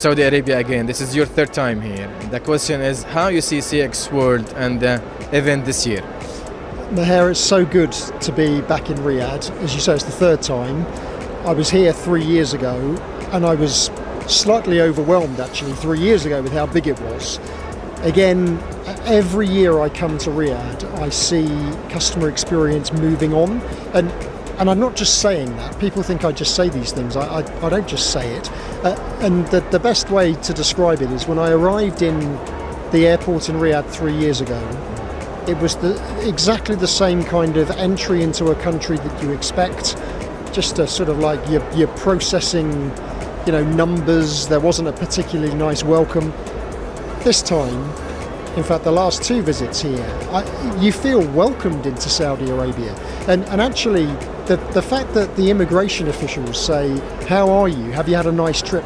Saudi Arabia again. This is your third time here. The question is how you see CX World and the event this year. Maher, it's so good to be back in Riyadh. As you say, it's the third time. I was here 3 years ago and I was slightly overwhelmed actually 3 years ago with how big it was. Again, every year I come to Riyadh, I see customer experience moving on. And I'm not just saying that. People think I just say these things. I don't just say it. And the best way to describe it is when I arrived in the airport in Riyadh 3 years ago, it was exactly the same kind of entry into a country that you expect. Just a sort of like you're processing, numbers. There wasn't a particularly nice welcome. This time, in fact, the last two visits here, you feel welcomed into Saudi Arabia. And actually, the fact that the immigration officials say, how are you? Have you had a nice trip?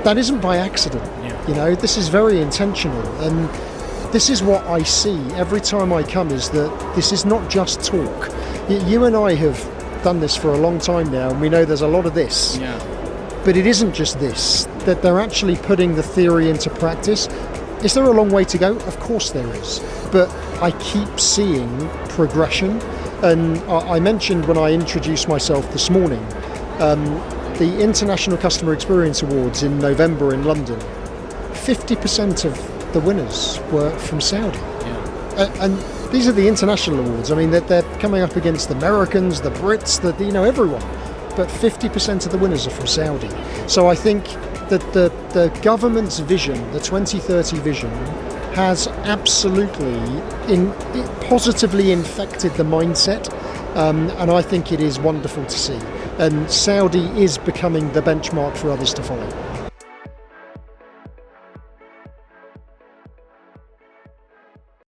That isn't by accident. Yeah. This is very intentional. And this is what I see every time I come, is that this is not just talk. You and I have done this for a long time now, and we know there's a lot of this. Yeah. But it isn't just this, that they're actually putting the theory into practice. Is there a long way to go? Of course there is. But I keep seeing progression. And I mentioned when I introduced myself this morning, the International Customer Experience Awards in November in London, 50% of the winners were from Saudi. Yeah. And these are the international awards. I mean, they're coming up against the Americans, the Brits, everyone. But 50% of the winners are from Saudi. So I think that the government's vision, the 2030 vision, has absolutely positively infected the mindset, and I think it is wonderful to see. And Saudi is becoming the benchmark for others to follow.